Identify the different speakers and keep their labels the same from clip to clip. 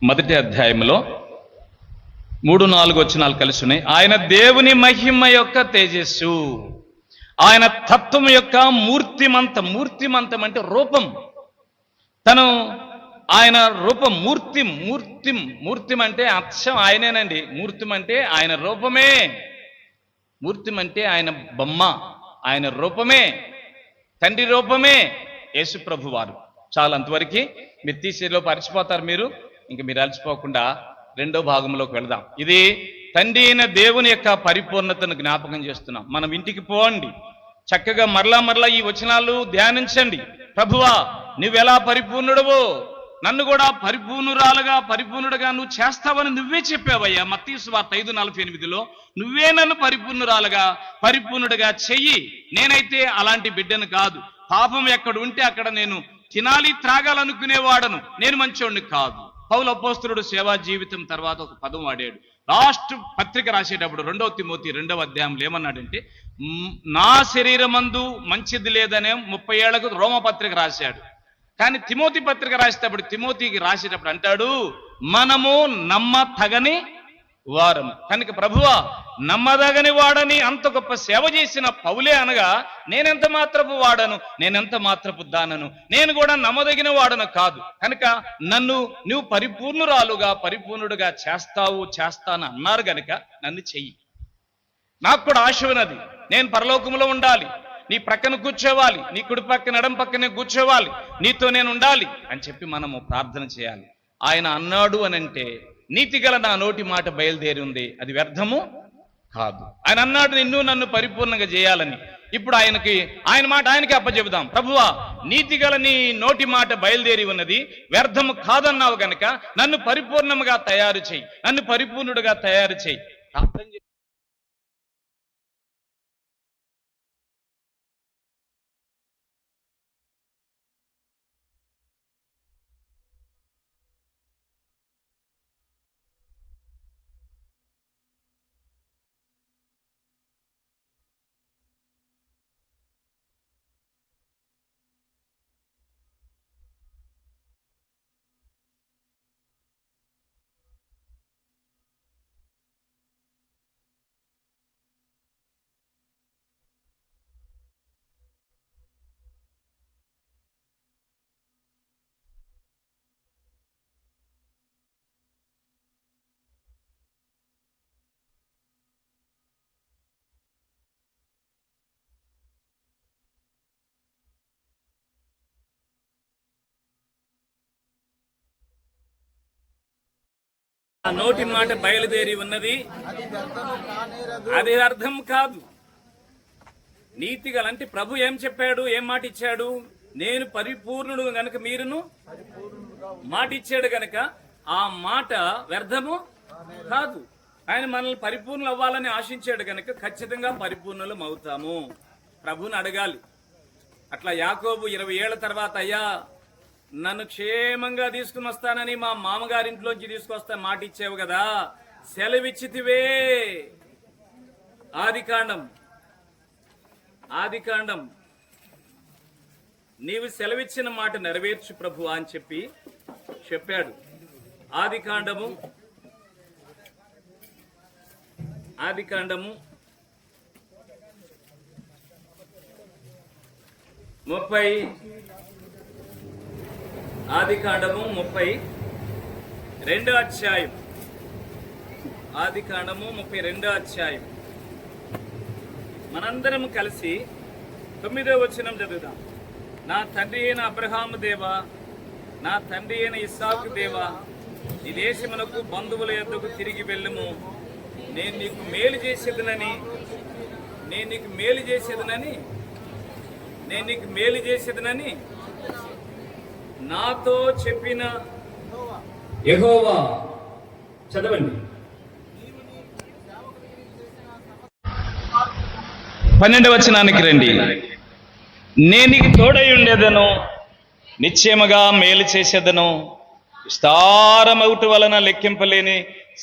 Speaker 1: మొదటి అధ్యాయంలో 3-4 వచనాలు కలిసి ఉన్నాయి. ఆయన దేవుని మహిమ యొక్క తేజస్సు, ఆయన తత్వం యొక్క మూర్తిమంతం అంటే రూపం. తను ఆయన రూపం మూర్తిం అంటే అక్షం ఆయనేనండి. మూర్తిం అంటే ఆయన రూపమే, మూర్తిం అంటే ఆయన బొమ్మ, ఆయన రూపమే, తండ్రి రూపమే యేసు ప్రభు వారు. చాలా అంతవరకు మీరు తీసేలో పరిచిపోతారు. మీరు అలసిపోకుండా రెండో భాగంలోకి వెళదాం. ఇది తండ్రి అయిన దేవుని యొక్క పరిపూర్ణతను జ్ఞాపకం చేస్తున్నాం. మనం ఇంటికి పోండి, చక్కగా మరలా ఈ వచనాలు ధ్యానించండి. ప్రభువా, నువ్వెలా పరిపూర్ణుడవో నన్ను కూడా పరిపూర్ణుడుగా నువ్వు చేస్తావని నువ్వే చెప్పావయ్యా. మత్తయి సువార్త 5:48లో నువ్వే నన్ను పరిపూర్ణుడిగా చెయ్యి. నేనైతే అలాంటి బిడ్డను కాదు. పాపం ఎక్కడ ఉంటే అక్కడ నేను తినాలి త్రాగాలనుకునేవాడను. నేను మంచోడిని కాదు. పౌలు అపోస్తలుడు సేవా జీవితం తర్వాత ఒక పదం వాడాడు. లాస్ట్ పత్రిక రాసేటప్పుడు 2 తిమోతి 2వ అధ్యాయంలో ఏమన్నాడంటే, నా శరీరమందు మంచిది లేదనే 30 ఏళ్లకు రోమపత్రిక రాశాడు. కానీ తిమోతి పత్రిక తిమోతికి రాసేటప్పుడు అంటాడు, మనము నమ్మతగని వారము. కనుక ప్రభువా, నమ్మదగని వాడని అంత గొప్ప సేవ చేసిన పౌలే అనగా నేనెంత మాత్రపు వాడను, నేనెంత మాత్రపు దానను, నేను కూడా నమ్మదగిన వాడను కాదు. కనుక నన్ను నువ్వు పరిపూర్ణుడుగా చేస్తాను అన్నారు గనుక నన్ను చెయ్యి. నాకు కూడా ఆశ ఉన్నది, నేను పరలోకంలో ఉండాలి, నీ ప్రక్కన కూర్చోవాలి, నీ కుడి పక్కన ఎడం పక్కనే కూర్చోవాలి, నీతో నేను ఉండాలి అని చెప్పి మనము ప్రార్థన చేయాలి. ఆయన అన్నాడు అనంటే నీతిగల నా నోటి మాట బయలుదేరి ఉంది, అది వ్యర్థము కాదు. ఆయన అన్నాడు నిన్ను నన్ను పరిపూర్ణంగా చేయాలని. ఇప్పుడు ఆయన మాట ఆయనకి అప్పచెబుదాం. ప్రభువా, నీతిగల నీ నోటి మాట బయలుదేరి ఉన్నది, వ్యర్థము కాదన్నావు గనక నన్ను పరిపూర్ణముగా తయారు చేయి, నన్ను పరిపూర్ణుడుగా తయారు చేయి. ప్రార్థన ఆ నోటి మాట బయలుదేరి ఉన్నది, అది అర్థం కాదు. నీతిగల అంటే ప్రభు ఏం చెప్పాడు, ఏం మాట ఇచ్చాడు? నేను పరిపూర్ణుడు గనక మీరును మాట ఇచ్చాడు గనక ఆ మాట వ్యర్థము కాదు. ఆయన మనల్ని పరిపూర్ణులు అవ్వాలని ఆశించాడు గనక ఖచ్చితంగా పరిపూర్ణులం అవుతాము. ప్రభుని అడగాలి. అట్లా యాకోబు 20 ఏళ్ల తర్వాత, అయ్యా నన్ను క్షేమంగా తీసుకుని వస్తానని మా మామగారింట్లోంచి తీసుకొస్తా మాట ఇచ్చావు కదా, సెలవిచ్చితివే. ఆదికాండం నీవు సెలవిచ్చిన మాట నెరవేర్చు ప్రభు అని చెప్పాడు. ఆదికాండము 32వ అధ్యాయం. ఆదికాండము 32వ అధ్యాయం. మనందరం కలిసి 9వ వచనం చదువుదాం. నా తండ్రి అయిన అబ్రహాము దేవా, నా తండ్రి అయిన ఇస్సాకు దేవా, ఈ దేశమునకు బంధువుల యొద్దకు తిరిగి వెళ్ళుము. నేను నీకు మేలు చేసేదనని నాతో చెప్పిన యెహోవా. చదవండి. 12వ వచనానికి రండి. నేను నీకు తోడై ఉండేదను, నిశ్చయముగా మేలు చేసేదను, విస్తారమౌట వలన లెక్కింపలేని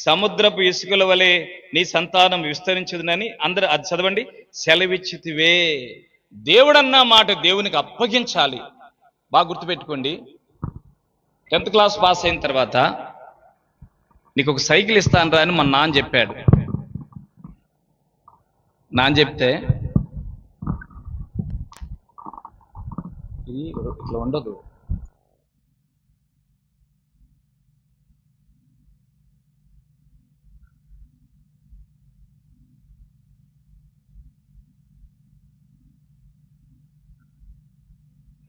Speaker 1: సముద్రపు ఇసుకల వలె నీ సంతానం విస్తరించదునని అందరూ అది చదవండి. సెలవిచ్చితివే. దేవుడన్న మాట దేవునికి అప్పగించాలి. బాగా గుర్తుపెట్టుకోండి. 10th క్లాస్ పాస్ అయిన తర్వాత నీకు ఒక సైకిల్ ఇస్తాను రా అని మా నాన్న చెప్పాడు. నాన్న చెప్తే ఇది ఇట్లా ఉండదు,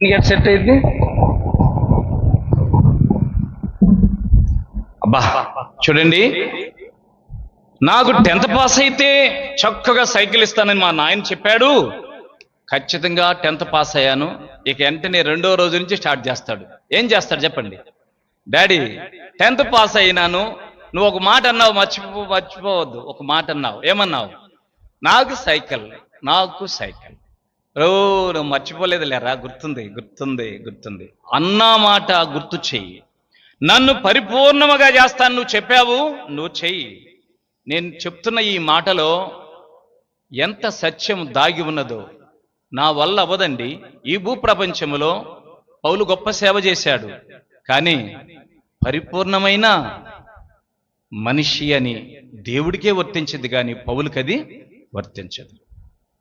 Speaker 1: నీకు ఎట్ సెట్ అయింది. అబ్బా చూడండి, నాకు 10th పాస్ అయితే చక్కగా సైకిల్ ఇస్తానని మా నాయన చెప్పాడు. ఖచ్చితంగా 10th పాస్ అయ్యాను. ఇక వెంటనే 2వ రోజు నుంచి స్టార్ట్ చేస్తాడు. ఏం చేస్తాడు చెప్పండి? డాడీ 10th పాస్ అయినాను, నువ్వు ఒక మాట అన్నావు, మర్చిపోవద్దు. ఒక మాట అన్నావు, ఏమన్నావు? నాకు సైకిల్. నువ్వు మర్చిపోలేదు లేరా, గుర్తుంది. అన్నా మాట గుర్తు చెయ్యి. నన్ను పరిపూర్ణముగా చేస్తాను నువ్వు చెప్పావు, నువ్వు చెయ్యి. నేను చెప్తున్న ఈ మాటలో ఎంత సత్యం దాగి ఉన్నదో నా వల్ల అవ్వదండి. ఈ భూప్రపంచంలో పౌలు గొప్ప సేవ చేశాడు, కానీ పరిపూర్ణమైన మనిషి అని దేవుడికే వర్తించింది, కానీ పౌలుకది వర్తించదు.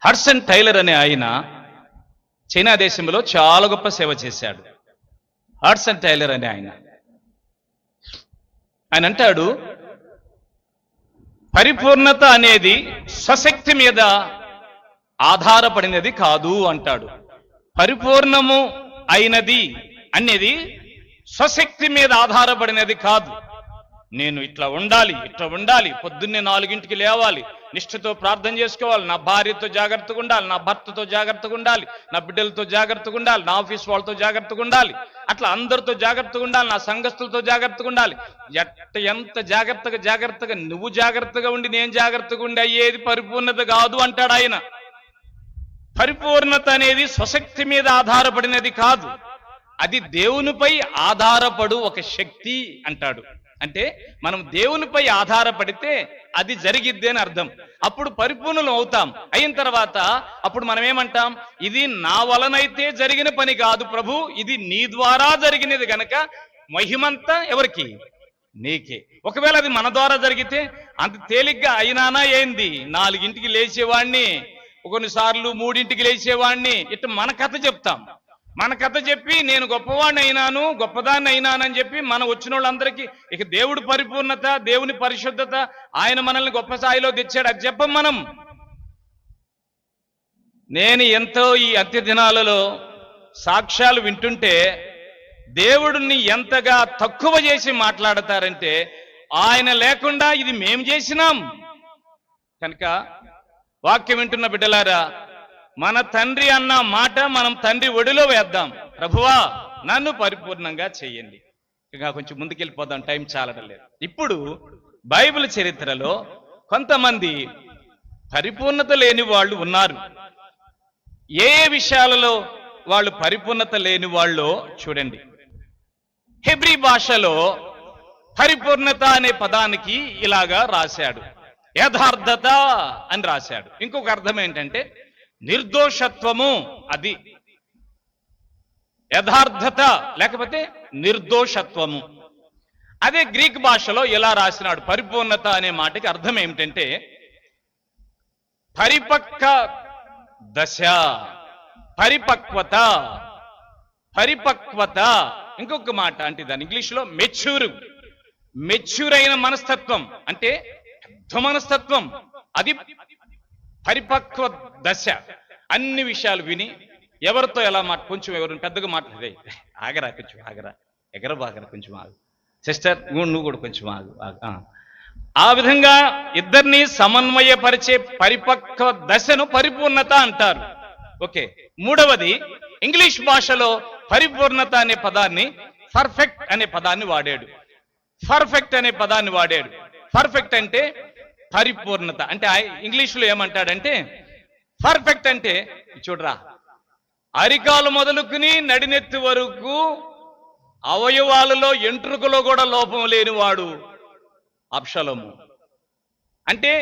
Speaker 1: హడ్సన్ టైలర్ అనే ఆయన చైనా దేశంలో చాలా గొప్ప సేవ చేశాడు. హడ్సన్ టైలర్ అనే ఆయన అంటాడు, పరిపూర్ణత అనేది స్వశక్తి మీద ఆధారపడినది కాదు అంటాడు. పరిపూర్ణము అయినది అనేది స్వశక్తి మీద ఆధారపడినది కాదు. నేను ఇట్లా ఉండాలి, పొద్దున్నే 4ంటికి లేవాలి, నిష్ఠతో ప్రార్థన చేసుకోవాలి, నా భార్యతో జాగ్రత్తగా ఉండాలి, నా భర్తతో జాగ్రత్తగా ఉండాలి, నా బిడ్డలతో జాగ్రత్తగా ఉండాలి, నా ఆఫీస్ వాళ్ళతో జాగ్రత్తగా ఉండాలి, అట్లా అందరితో జాగ్రత్తగా ఉండాలి, నా సంఘస్థులతో జాగ్రత్తగా ఉండాలి. ఎంత జాగ్రత్తగా నువ్వు జాగ్రత్తగా ఉండి నేను జాగ్రత్తగా ఉండి అయ్యేది పరిపూర్ణత కాదు అంటాడు ఆయన. పరిపూర్ణత అనేది స్వశక్తి మీద ఆధారపడినది కాదు, అది దేవునిపై ఆధారపడు ఒక శక్తి అంటాడు. అంటే మనం దేవునిపై ఆధారపడితే అది జరిగిద్ది అని అర్థం. అప్పుడు పరిపూర్ణులు అవుతాం. అయిన తర్వాత అప్పుడు మనం ఏమంటాం? ఇది నా వలనైతే జరిగిన పని కాదు ప్రభు, ఇది నీ ద్వారా జరిగినది గనక మహిమంతా ఎవరికి? నీకే. ఒకవేళ అది మన ద్వారా జరిగితే అంత తేలిగ్గా అయినానా ఏంది? 4ంటికి లేచేవాడిని, కొన్నిసార్లు 3ంటికి లేచేవాడిని, ఇట్లా మన కథ చెప్తాం. మన కథ చెప్పి నేను గొప్పవాడిని అయినాను, గొప్పదాన్ని అయినానని చెప్పి మన వచ్చిన వాళ్ళందరికీ ఇక దేవుడి పరిపూర్ణత, దేవుని పరిశుద్ధత, ఆయన మనల్ని గొప్ప స్థాయిలో తెచ్చాడు అది చెప్పం మనం. నేను ఎంతో ఈ అంత్య దినాలలో సాక్ష్యాలు వింటుంటే దేవుడిని ఎంతగా తక్కువ చేసి మాట్లాడతారంటే, ఆయన లేకుండా ఇది మేం చేసినాం. కనుక వాక్యం వింటున్న బిడ్డలారా, మన తండ్రి అన్న మాట మనం తండ్రి ఒడిలో వేద్దాం. ప్రభువా నన్ను పరిపూర్ణంగా చెయ్యండి. ఇంకా కొంచెం ముందుకెళ్ళిపోదాం, టైం చాలడం లేదు. ఇప్పుడు బైబిల్ చరిత్రలో కొంతమంది పరిపూర్ణత లేని వాళ్ళు ఉన్నారు. ఏ విషయాలలో వాళ్ళు పరిపూర్ణత లేని వాళ్ళో చూడండి. హెబ్రీ భాషలో పరిపూర్ణత అనే పదానికి ఇలాగా రాశాడు, యథార్థత అని రాశాడు. ఇంకొక అర్థం ఏంటంటే నిర్దోషత్వము. అది యథార్థత లేకపోతే నిర్దోషత్వము. అదే గ్రీక్ భాషలో ఇలా రాసినాడు. పరిపూర్ణత అనే మాటకి అర్థం ఏమిటంటే పరిపక్వ దశ, పరిపక్వత. ఇంకొక మాట అంటే దాని ఇంగ్లీష్లో మెచ్యూర్ అయిన మనస్తత్వం, అంటే పెద్ద మనస్తత్వం. అది పరిపక్వ దశ. అన్ని విషయాలు విని ఎవరితో ఎలా కొంచెం ఎవరు పెద్దగా మాట్లాడే ఆగరా, కొంచెం ఆగరా, ఎగరబాగరా, కొంచెం ఆగు సిస్టర్, నువ్వు కూడా కొంచెం ఆగు. ఆ విధంగా ఇద్దరిని సమన్వయపరిచే పరిపక్వ దశను పరిపూర్ణత అంటారు. ఓకే. మూడవది, ఇంగ్లీష్ భాషలో పరిపూర్ణత అనే పదాన్ని పర్ఫెక్ట్ అనే పదాన్ని వాడాడు. పర్ఫెక్ట్ అంటే పరిపూర్ణత. అంటే ఇంగ్లీష్లో ఏమంటాడంటే పర్ఫెక్ట్ అంటే చూడరా, అరికాలు మొదలుకుని నడినెత్తి వరకు అవయవాలలో ఎంట్రుకలో కూడా లోపం లేనివాడు అబ్షలోము. అంటే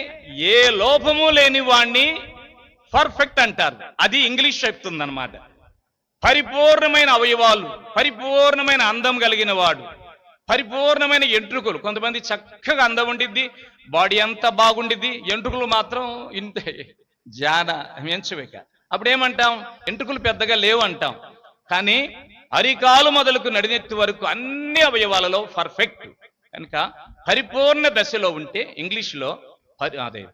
Speaker 1: ఏ లోపము లేని వాణ్ణి పర్ఫెక్ట్ అంటారు. అది ఇంగ్లీష్ చెప్తుందన్నమాట. పరిపూర్ణమైన అవయవాలు, పరిపూర్ణమైన అందం కలిగిన వాడు, పరిపూర్ణమైన ఎంట్రుకలు. కొంతమంది చక్కగా అందం ఉండిద్ది, బాడీ అంతా బాగుండిద్ది, ఎంట్రుకలు మాత్రం ఇంతే జాన ఎంచవేక. అప్పుడేమంటాం? ఎంట్రుకలు పెద్దగా లేవు అంటాం. కానీ అరికాలు మొదలుకు నడినెత్తి వరకు అన్ని అవయవాలలో పర్ఫెక్ట్. కనుక పరిపూర్ణ దశలో ఉంటే ఇంగ్లీష్లో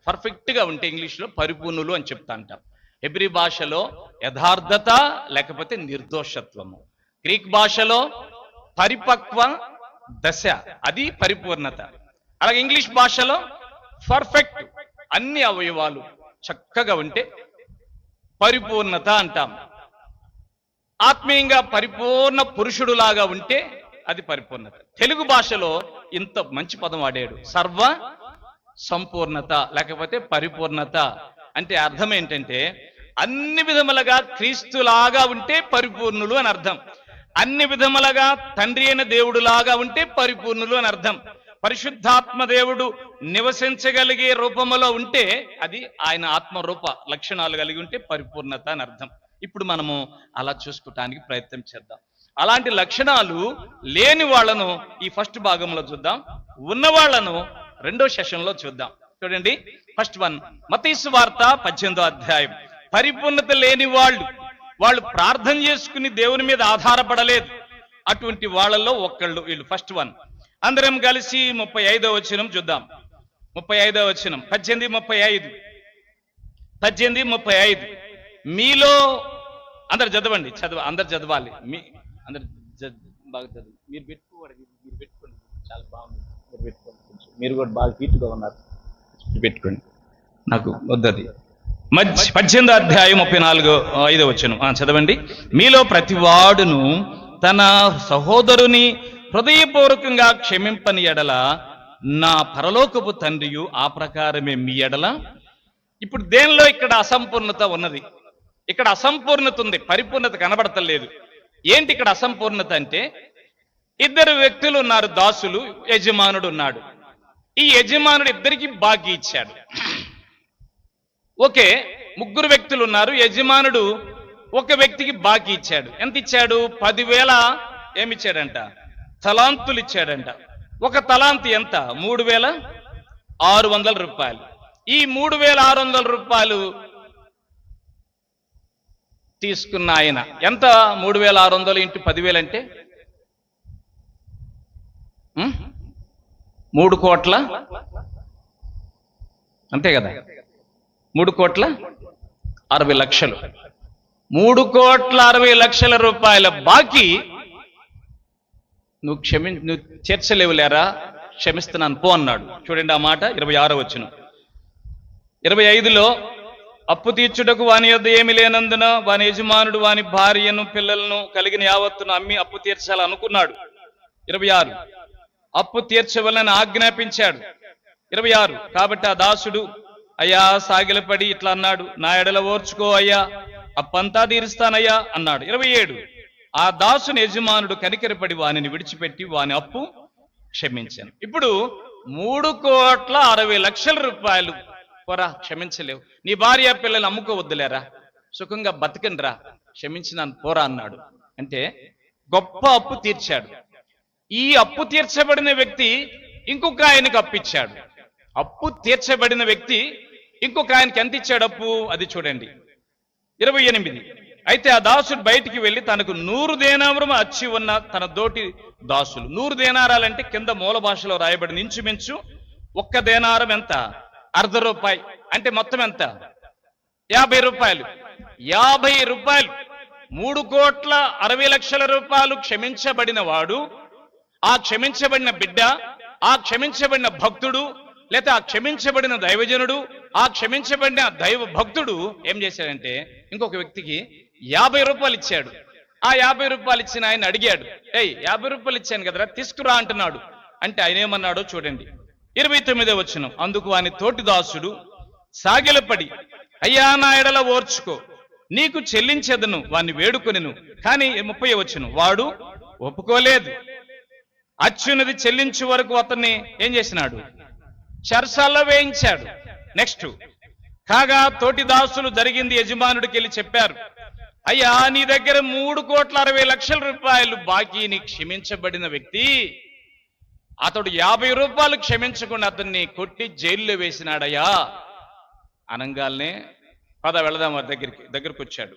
Speaker 1: పర్ఫెక్ట్ గా ఉంటే ఇంగ్లీష్లో పరిపూర్ణులు అని చెప్తా అంటాం. హెబ్రీ భాషలో యథార్థత లేకపోతే నిర్దోషత్వము, గ్రీక్ భాషలో పరిపక్వ దశ, అది పరిపూర్ణత. అలాగే ఇంగ్లీష్ భాషలో పర్ఫెక్ట్, అన్ని అవయవాలు చక్కగా ఉంటే పరిపూర్ణత అంటాం. ఆత్మీయంగా పరిపూర్ణ పురుషుడులాగా ఉంటే అది పరిపూర్ణత. తెలుగు భాషలో ఇంత మంచి పదం వాడాడు, సర్వ సంపూర్ణత లేకపోతే పరిపూర్ణత. అంటే అర్థం ఏంటంటే అన్ని విధములుగా క్రీస్తులాగా ఉంటే పరిపూర్ణులు అని అర్థం. అన్ని విధములుగా తండ్రి అయిన దేవుడులాగా ఉంటే పరిపూర్ణులు అని అర్థం. పరిశుద్ధాత్మ దేవుడు నివసించగలిగే రూపములో ఉంటే అది ఆయన ఆత్మరూప లక్షణాలు కలిగి ఉంటే పరిపూర్ణత అని అర్థం. ఇప్పుడు మనము అలా చూసుకోవటానికి ప్రయత్నం చేద్దాం. అలాంటి లక్షణాలు లేని వాళ్లను ఈ ఫస్ట్ భాగంలో చూద్దాం, ఉన్న వాళ్లను రెండో సెషన్లో చూద్దాం. చూడండి, ఫస్ట్ వన్, మత్తయి సువార్త 18వ అధ్యాయం. పరిపూర్ణత లేని వాళ్ళు ప్రార్థన చేసుకుని దేవుని మీద ఆధారపడలేదు. అటువంటి వాళ్ళల్లో ఒక్కళ్ళు వీళ్ళు. ఫస్ట్ వన్, అందరం కలిసి 35వ వచనం చూద్దాం. 35వ వచనం, 18:35 మీలో అందరు చదవండి, అందరు చదవాలి. అందరు బాగా చదవండి. మీరు పెట్టుకోండి, చాలా బాగుంది. మీరు పెట్టుకోండి, మీరు కూడా బాగా హీట్గా ఉన్నారు, పెట్టుకోండి. నాకు వద్దది. 18వ అధ్యాయం 34:5 వచనం చదవండి. మీలో ప్రతివాడును తన సహోదరుని హృదయపూర్వకంగా క్షమింపని ఎడల నా పరలోకపు తండ్రియు ఆ ప్రకారమే మీ ఎడల. ఇప్పుడు దేనిలో ఇక్కడ అసంపూర్ణత ఉన్నది? ఇక్కడ అసంపూర్ణత ఉంది, పరిపూర్ణత కనబడతలేదు. ఏంటి ఇక్కడ అసంపూర్ణత అంటే, ఇద్దరు వ్యక్తులు ఉన్నారు, దాసులు, యజమానుడు ఉన్నాడు. ఈ యజమానుడు ఇద్దరికి బాకీ ఇచ్చాడు. ఓకే, ముగ్గురు వ్యక్తులు ఉన్నారు, యజమానుడు ఒక వ్యక్తికి బాకీ ఇచ్చాడు. ఎంత ఇచ్చాడు? 10,000 ఏమిచ్చాడంట? తలాంతులు ఇచ్చాడంట. ఒక తలాంతు ఎంత? 3,600 రూపాయలు. ఈ 3,600 రూపాయలు తీసుకున్న ఆయన ఎంత? 3,600 ఇంటూ 10,000 అంటే 3 కోట్ల, అంతే కదా? 3,60,00,000. 3,60,00,000 రూపాయల బాకీ నువ్వు తీర్చలేవులేరా, క్షమిస్తున్నాను పో అన్నాడు. చూడండి ఆ మాట 26వ వచనం. 25లో, అప్పు తీర్చుటకు వాని యొద్ద ఏమి లేనందున వాని యజమానుడు వాని భార్యను పిల్లలను కలిగిన యావత్తును అమ్మి అప్పు తీర్చాలనుకున్నాడు. 26, అప్పు తీర్చవలని ఆజ్ఞాపించాడు. 26, కాబట్టి ఆ దాసుడు అయ్యా సాగిలపడి ఇట్లా అన్నాడు, నా ఎడల ఓర్చుకో అయ్యా, అప్పంతా తీరుస్తానయ్యా అన్నాడు. 27, ఆ దాసుని యజమానుడు కనికరపడి వానిని విడిచిపెట్టి వాని అప్పు క్షమించాను. ఇప్పుడు 3,60,00,000 రూపాయలు పోరా, క్షమించలేవు, నీ భార్య పిల్లలు అమ్ముకోవద్దులేరా, సుఖంగా బతకండిరా, క్షమించినాను పోరా అన్నాడు. అంటే గొప్ప అప్పు తీర్చాడు. ఈ అప్పు తీర్చబడిన వ్యక్తి ఇంకొక ఆయనకు అప్పిచ్చాడు. అప్పు తీర్చబడిన వ్యక్తి ఇంకొక ఆయనకి ఎంత ఇచ్చాడు అప్పు? అది చూడండి 28. అయితే ఆ దాసుడు బయటికి వెళ్ళి తనకు 100 దేనారం అచ్చి ఉన్న తన తోటి దాసులు, 100 దేనారాలంటే కింద మూల భాషలో రాయబడిన ఇంచుమించు 1 దేనారం ఎంత? ₹1/2. అంటే మొత్తం ఎంత? 50 రూపాయలు. 50 రూపాయలు. 3,60,00,000 రూపాయలు క్షమించబడిన వాడు, ఆ క్షమించబడిన బిడ్డ, ఆ క్షమించబడిన భక్తుడు, లేదా ఆ క్షమించబడిన దైవజనుడు, ఆ క్షమించబడిన దైవ భక్తుడు ఏం చేశాడంటే ఇంకొక వ్యక్తికి 50 రూపాయలు ఇచ్చాడు. ఆ 50 రూపాయలు ఇచ్చిన ఆయన అడిగాడు, 50 రూపాయలు ఇచ్చాను కదరా, తీసుకురా అంటున్నాడు. అంటే ఆయన ఏమన్నాడో చూడండి 29వ వచనం. అందుకు వాని తోటి దాసుడు సాగిలపడి, అయ్యా నా ఎడల ఓర్చుకో, నీకు చెల్లించెదను వాణ్ణి వేడుకొనెను. కానీ 30వ వచనం, వాడు ఒప్పుకోలేదు. అచ్చునది చెల్లించే వరకు అతన్ని ఏం చేసినాడు? చెరసాల్లో వేయించాడు. నెక్స్ట్, కాగా తోటి దాసులు జరిగింది యజమానుడికి వెళ్ళి చెప్పారు, అయ్యా నీ దగ్గర 3,60,00,000 రూపాయలు బాకీని క్షమించబడిన వ్యక్తి అతడు 50 రూపాయలు క్షమించకుండా అతన్ని కొట్టి జైల్లో వేసినాడయ్యా అనంగాల్నే పద వెళదాం వారి దగ్గరికి వచ్చాడు.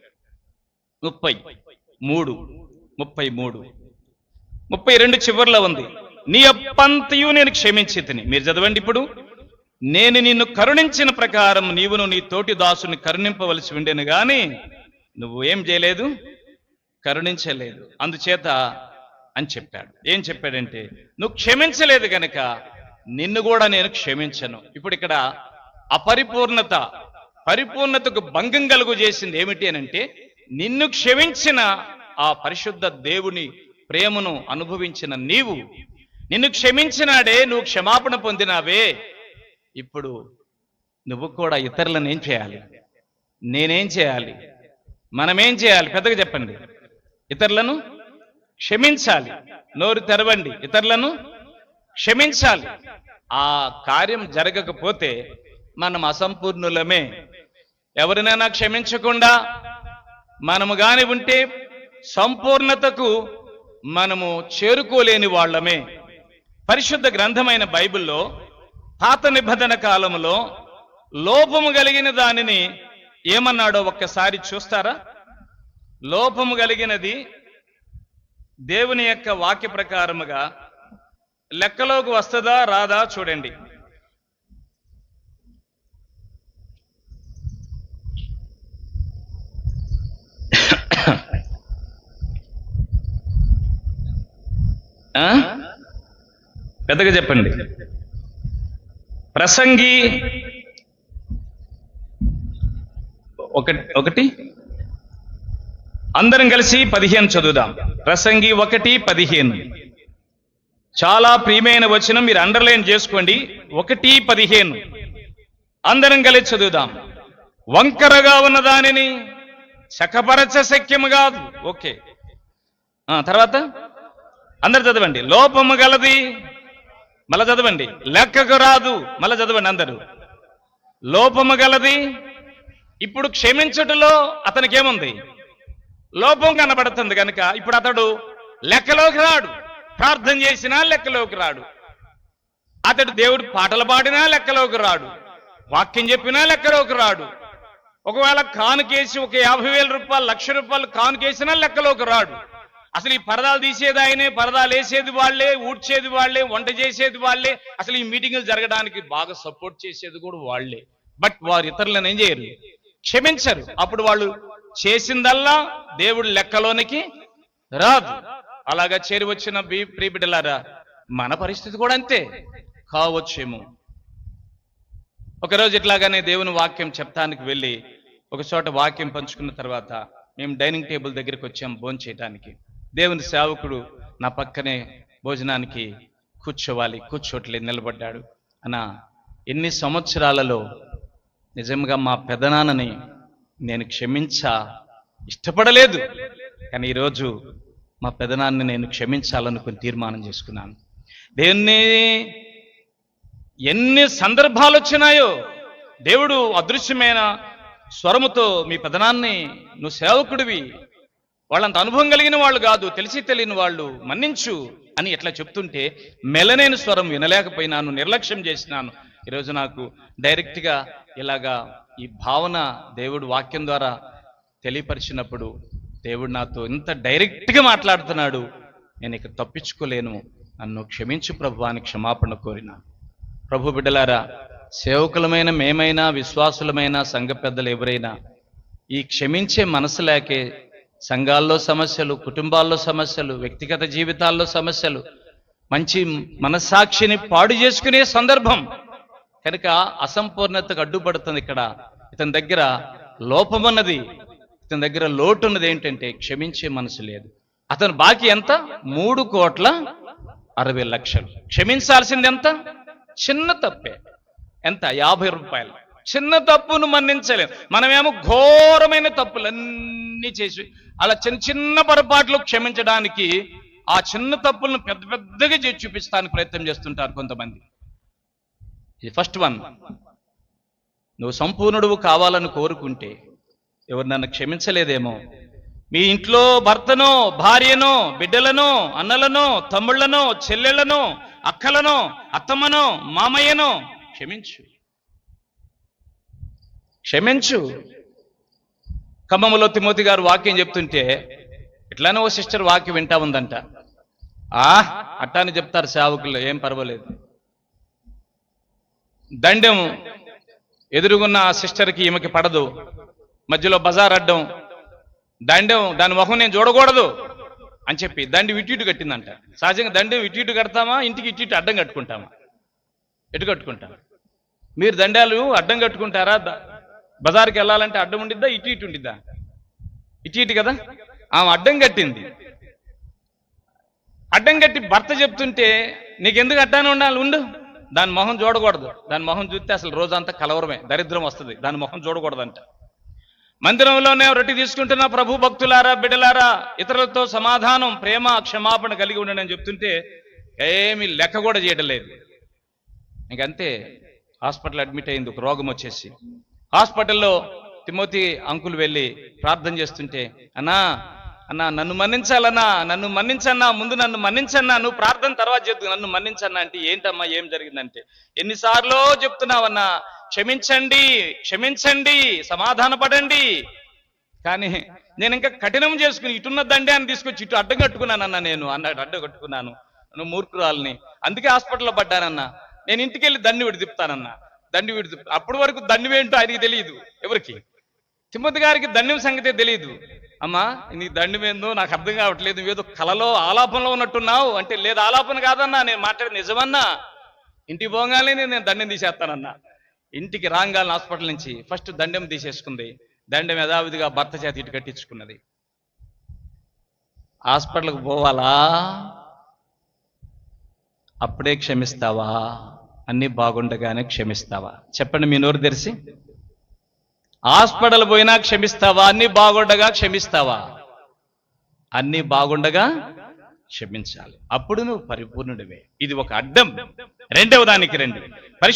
Speaker 1: 32 చివరిలో ఉంది, నీ అప్పంతయు నేను క్షమించి తిని. మీరు చదవండి ఇప్పుడు. నేను నిన్ను కరుణించిన ప్రకారం నీవును నీ తోటి దాసుని కరుణింపవలసి ఉండేను గాని నువ్వు ఏం చేయలేదు, కరుణించలేదు. అందుచేత అని చెప్పాడు. ఏం చెప్పాడంటే, నువ్వు క్షమించలేదు గనక నిన్ను కూడా నేను క్షమించను. ఇప్పుడు ఇక్కడ పరిపూర్ణతకు భంగం కలుగు చేసింది ఏమిటి అనంటే, నిన్ను క్షమించిన ఆ పరిశుద్ధ దేవుని ప్రేమను అనుభవించిన నీవు, నిన్ను క్షమించినాడే, నువ్వు క్షమాపణ పొందినావే, ఇప్పుడు నువ్వు కూడా ఇతరులను ఏం చేయాలి, నేనేం చేయాలి, మనమేం చేయాలి? పెద్దగా చెప్పండి. ఇతరులను క్షమించాలి. నోరు తెరవండి, ఇతరులను క్షమించాలి. ఆ కార్యం జరగకపోతే మనం అసంపూర్ణులమే. ఎవరినైనా క్షమించకుండా మనము గాని ఉంటే సంపూర్ణతకు మనము చేరుకోలేని వాళ్ళమే. పరిశుద్ధ గ్రంథమైన బైబిల్లో పాత నిబంధన కాలంలో లోపము కలిగిన దానిని ఏమన్నాడో ఒక్కసారి చూస్తారా? లోపము కలిగినది దేవుని యొక్క వాక్య ప్రకారముగా లెక్కలోకి వస్తుందా రాదా చూడండి. పెద్దగా చెప్పండి. ప్రసంగి 1 అందరం కలిసి 15 చదువుదాం. ప్రసంగి 1:15 చాలా ప్రియమైన వచనం, మీరు అండర్లైన్ చేసుకోండి. 1:15 అందరం కలిసి చదువుదాం. వంకరగా ఉన్న దానిని చక్కపరచ శక్యము కాదు. ఓకే, తర్వాత అందరు చదవండి. లోపము గలది, మళ్ళా చదవండి. లెక్కకు రాదు, మళ్ళా చదవండి అందరూ. లోపము గలది. ఇప్పుడు క్షమించుటలో అతనికి ఏముంది? లోపం కనబడుతుంది కనుక ఇప్పుడు అతడు లెక్కలోకి రాడు. ప్రార్థన చేసినా లెక్కలోకి రాడు. అతడు దేవుడు పాటలు పాడినా లెక్కలోకి రాడు. వాక్యం చెప్పినా లెక్కలోకి రాడు. ఒకవేళ కానుకేసి ఒక 50,000 రూపాయలు, 1,00,000 రూపాయలు కానుకేసినా లెక్కలోకి రాడు. అసలు ఈ పరదాలు తీసేది ఆయనే, పరదాలు వేసేది వాళ్లే, ఊడ్చేది వాళ్లే, వంట చేసేది వాళ్లే, అసలు ఈ మీటింగులు జరగడానికి బాగా సపోర్ట్ చేసేది కూడా వాళ్లే. బట్ వారు ఇతరులను ఏం చేయరు, క్షమించరు. అప్పుడు వాళ్ళు చేసిందల్లా దేవుడి లెక్కలోనికి రాదు. అలాగా చేరి వచ్చిన ప్రియబిడ్డలారా, మన పరిస్థితి కూడా అంతే కావచ్చేమో. ఒకరోజు ఇట్లాగానే దేవుని వాక్యం చెప్తానికి వెళ్ళి ఒక చోట వాక్యం పంచుకున్న తర్వాత మేము డైనింగ్ టేబుల్ దగ్గరికి వచ్చాం భోజనం చేయడానికి. దేవుని సేవకుడు నా పక్కనే భోజనానికి కూర్చోట్లేదు, నిలబడ్డాడు. అన్న, ఎన్ని సంవత్సరాలలో నిజంగా మా పెదనాన్నని నేను ఇష్టపడలేదు, కానీ ఈరోజు మా పెదనాన్ని నేను క్షమించాలనుకుని తీర్మానం చేసుకున్నాను. దేవుణ్ణి ఎన్ని సందర్భాలు వచ్చినాయో దేవుడు అదృశ్యమైన స్వరముతో, మీ పెదనాన్ని, నువ్వు సేవకుడివి, వాళ్ళంత అనుభవం కలిగిన వాళ్ళు కాదు, తెలిసి తెలియని వాళ్ళు, మన్నించు అని ఎట్లా చెప్తుంటే మెలనేని స్వరం వినలేకపోయినాను, నిర్లక్ష్యం చేసినాను. ఈరోజు నాకు డైరెక్ట్గా ఇలాగా ఈ భావన దేవుడు వాక్యం ద్వారా తెలియపరిచినప్పుడు దేవుడు నాతో ఇంత డైరెక్ట్గా మాట్లాడుతున్నాడు. నేను ఇక తప్పించుకోలేను, నన్ను క్షమించు ప్రభు అని క్షమాపణ కోరినా. ప్రభు బిడ్డలారా, సేవకులమైన మేమైనా, విశ్వాసులమైన, సంఘ పెద్దలు ఎవరైనా ఈ క్షమించే మనసు లేకే సంఘాల్లో సమస్యలు, కుటుంబాల్లో సమస్యలు, వ్యక్తిగత జీవితాల్లో సమస్యలు, మంచి మనస్సాక్షిని పాడు చేసుకునే సందర్భం కనుక అసంపూర్ణతకు అడ్డుపడుతుంది. ఇక్కడ ఇతని దగ్గర లోపమన్నది, ఇతని దగ్గర లోటు ఉన్నది ఏంటంటే క్షమించే మనసు లేదు. అతను బాకీ ఎంత? 3,60,00,000. క్షమించాల్సింది ఎంత? చిన్న తప్పే. ఎంత? 50 రూపాయలు. చిన్న తప్పును మన్నించలేము. మనమేమో ఘోరమైన తప్పులన్నీ చేసి అలా చిన్న చిన్న పొరపాట్లు క్షమించడానికి ఆ చిన్న తప్పులను పెద్ద పెద్దగా చేసి చూపిస్తానికి ప్రయత్నం చేస్తుంటారు కొంతమంది. ఇది ఫస్ట్ వన్. నువ్వు సంపూర్ణుడు కావాలని కోరుకుంటే, ఎవరు నన్ను క్షమించలేదేమో, మీ ఇంట్లో భర్తను, భార్యను, బిడ్డలను, అన్నలను, తమ్ముళ్లను, చెల్లెళ్లను, అక్కలను, అత్తమ్మను, మామయ్యను క్షమించు. క్షమించు. ఖమ్మంలో తిమోతి గారు వాక్యం చెప్తుంటే ఇట్లానే ఓ సిస్టర్ వాక్యం వింటా ఉందంట. అట్టాని చెప్తారు సేవకులు, ఏం పర్వాలేదు. దండెం ఎదురుగున్న ఆ సిస్టర్కి ఈమెకి పడదు, మధ్యలో బజార్ అడ్డం, దండెం దాని మొహం నేను చూడకూడదు అని చెప్పి దండి ఇటు కట్టిందంట. సహజంగా దండెం ఇటు కడతామా, ఇంటికి ఇటు అడ్డం కట్టుకుంటామా? ఎటు కట్టుకుంటాం? మీరు దండాలు అడ్డం కట్టుకుంటారా? బజార్కి వెళ్ళాలంటే అడ్డం ఉండిద్దా, ఇటు ఉండిద్దా? ఇటు కదా. ఆమె అడ్డం కట్టింది. అడ్డం కట్టి భర్త చెప్తుంటే నీకెందుకు అడ్డానే ఉండాలి, ఉండు, దాని మొహం చూడకూడదు, దాని మొహం చూస్తే అసలు రోజంతా కలవరమే, దరిద్రం వస్తుంది, దాని మొహం చూడకూడదంట. మందిరంలోనే రొట్టె తీసుకుంటున్న ప్రభు భక్తులారా, బిడ్డలారా, ఇతరులతో సమాధానం, ప్రేమ, క్షమాపణ కలిగి ఉండండి అని చెప్తుంటే ఏమీ లెక్క కూడా చేయడం లేదు. ఇంకంతే, హాస్పిటల్ అడ్మిట్ అయింది ఒక రోగం వచ్చేసి. హాస్పిటల్లో తిమోతి అంకుల్ వెళ్ళి ప్రార్థన చేస్తుంటే, అన్నా అన్నా నన్ను మన్నించాలన్నా, నన్ను మన్నించన్నా, ముందు నన్ను మన్నించన్నా, నువ్వు ప్రార్థన తర్వాత చెప్తు, నన్ను మన్నించన్నా అంటే ఏంటమ్మా ఏం జరిగిందంటే, ఎన్నిసార్లు చెప్తున్నావన్నా, క్షమించండి, క్షమించండి, సమాధాన పడండి, కానీ నేను ఇంకా కఠినం చేసుకుని ఇటున్న దండే అని తీసుకొచ్చి ఇటు అడ్డం కట్టుకున్నానన్నా, నేను అన్నాడు, అడ్డం కట్టుకున్నాను, నువ్వు మూర్ఖురాలని, అందుకే హాస్పిటల్లో పడ్డానన్నా, నేను ఇంటికి వెళ్ళి దండి విడిదిప్తానన్నా. దండి విడిదిప్తా, అప్పటి వరకు దండి ఏంటో ఆయనకి తెలియదు, ఎవరికి, తిమోతి గారికి దండం సంగతే తెలియదు. అమ్మా నీ దండం ఏందో నాకు అర్థం కావట్లేదు, నువ్వేదో కలలో ఆలాపనలో ఉన్నట్టున్నావు అంటే, లేదు ఆలాపన కాదన్నా, నేను మాట్లాడేది నిజమన్నా, ఇంటికి పోగానే నేను దండం తీసేస్తానన్నా. ఇంటికి రాగాలని హాస్పిటల్ నుంచి ఫస్ట్ దండం తీసేసుకుంది. దండం యథావిధిగా భర్త చేతి ఇటు కట్టించుకున్నది. హాస్పిటల్కి పోవాలా? అప్పుడే క్షమిస్తావా? అన్నీ బాగుండగానే క్షమిస్తావా? చెప్పండి మీ నోరు తెరిచి. హాస్పిటల్ పోయినా క్షమిస్తావా? అన్నీ బాగుండగా క్షమిస్తావా? అన్నీ బాగుండగా క్షమించాలి, అప్పుడు నువ్వు పరిపూర్ణుడివే. ఇది ఒక అడ్డం. రెండవ దానికి రండి.